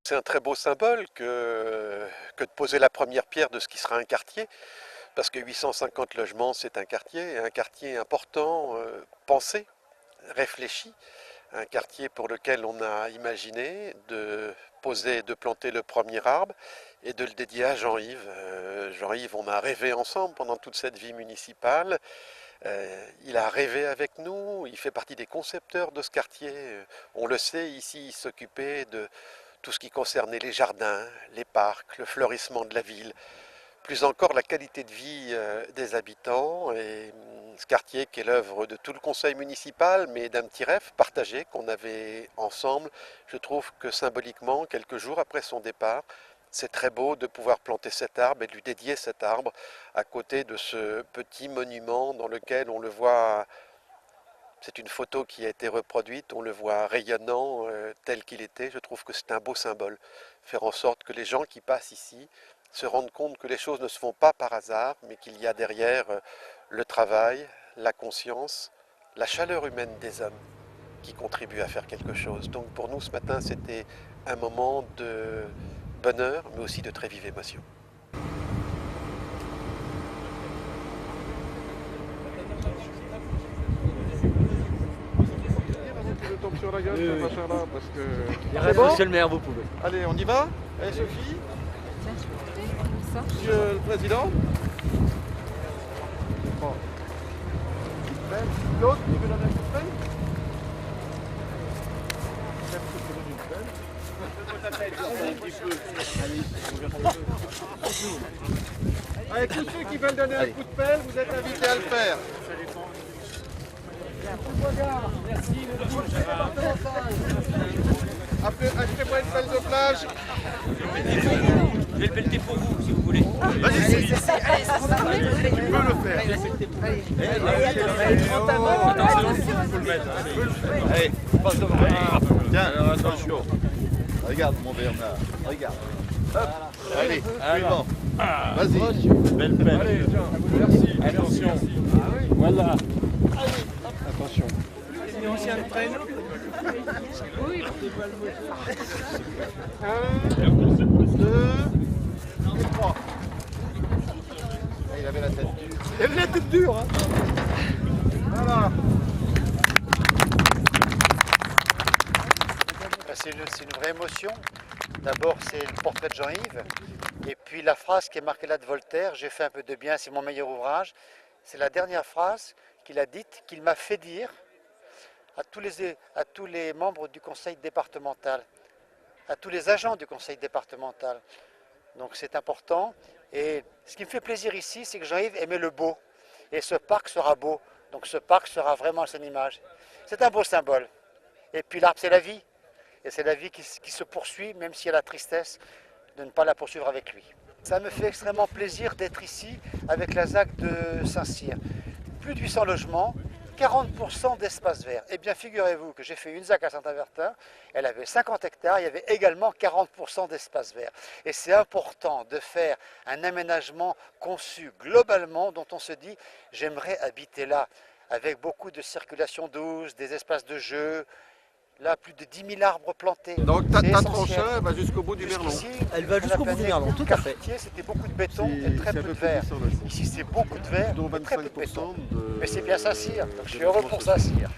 C'est un très beau symbole que de poser la première pierre de ce qui sera un quartier, parce que 850 logements, c'est un quartier important, pensé, réfléchi, un quartier pour lequel on a imaginé de poser, de planter le premier arbre et de le dédier à Jean-Yves. Jean-Yves, on a rêvé ensemble pendant toute cette vie municipale. Il a rêvé avec nous, il fait partie des concepteurs de ce quartier. On le sait, ici, il s'occupait de tout ce qui concernait les jardins, les parcs, le fleurissement de la ville, plus encore la qualité de vie des habitants. Et ce quartier qui est l'œuvre de tout le conseil municipal, mais d'un petit rêve partagé qu'on avait ensemble. Je trouve que symboliquement, quelques jours après son départ, c'est très beau de pouvoir planter cet arbre et de lui dédier cet arbre à côté de ce petit monument dans lequel on le voit. C'est une photo qui a été reproduite, on le voit rayonnant tel qu'il était. Je trouve que c'est un beau symbole. Faire en sorte que les gens qui passent ici se rendent compte que les choses ne se font pas par hasard, mais qu'il y a derrière le travail, la conscience, la chaleur humaine des hommes qui contribuent à faire quelque chose. Donc pour nous ce matin, c'était un moment de bonheur, mais aussi de très vive émotion. Sur la gueule, ce machin-là, parce que... C'est bon, monsieur le maire, vous pouvez. Allez, on y va. Allez, Sophie. Monsieur le Président. Bon. L'autre, il veut la même peine. Allez, tous ceux qui veulent donner un coup de pelle, vous êtes invités à le faire. Merci. Achetez-moi une pelle de plage. Je vais le pelleter pour vous, si vous voulez. Vas-y, tu peux le faire. Allez, passe devant. Tiens, alors attention. Regarde mon Bernard, regarde. Hop. Allez, suivant. Vas-y. Belle pelle. Allez, tiens, merci. Attention. Voilà. Attention. Oui. 1, 2, 3. Il avait la tête dure. Il avait la tête dure, hein. Voilà. C'est une vraie émotion. D'abord, c'est le portrait de Jean-Yves. Et puis la phrase qui est marquée là de Voltaire, j'ai fait un peu de bien, c'est mon meilleur ouvrage. C'est la dernière phrase qu'il a dite, qu'il m'a fait dire à tous les membres du conseil départemental, à tous les agents du conseil départemental. Donc c'est important. Et ce qui me fait plaisir ici, c'est que Jean-Yves aimait le beau. Et ce parc sera beau. Donc ce parc sera vraiment à son image. C'est un beau symbole. Et puis l'arbre, c'est la vie. Et c'est la vie qui se poursuit, même s'il y a la tristesse de ne pas la poursuivre avec lui. Ça me fait extrêmement plaisir d'être ici avec la ZAC de Saint-Cyr. Plus de 800 logements, 40% d'espace vert. Eh bien, figurez-vous que j'ai fait une ZAC à Saint-Avertin, elle avait 50 hectares, il y avait également 40% d'espace vert. Et c'est important de faire un aménagement conçu globalement dont on se dit « j'aimerais habiter là », avec beaucoup de circulation douce, des espaces de jeu. Là, plus de 10 000 arbres plantés. Donc ta tranchée va jusqu'au bout du Merlon. Elle va jusqu'au bout du Merlon, tout à fait. C'était beaucoup de béton et très peu de verre. Ici, c'est beaucoup de verre et très peu de béton. Mais c'est bien Saint-Cyr, donc je suis heureux pour Saint-Cyr.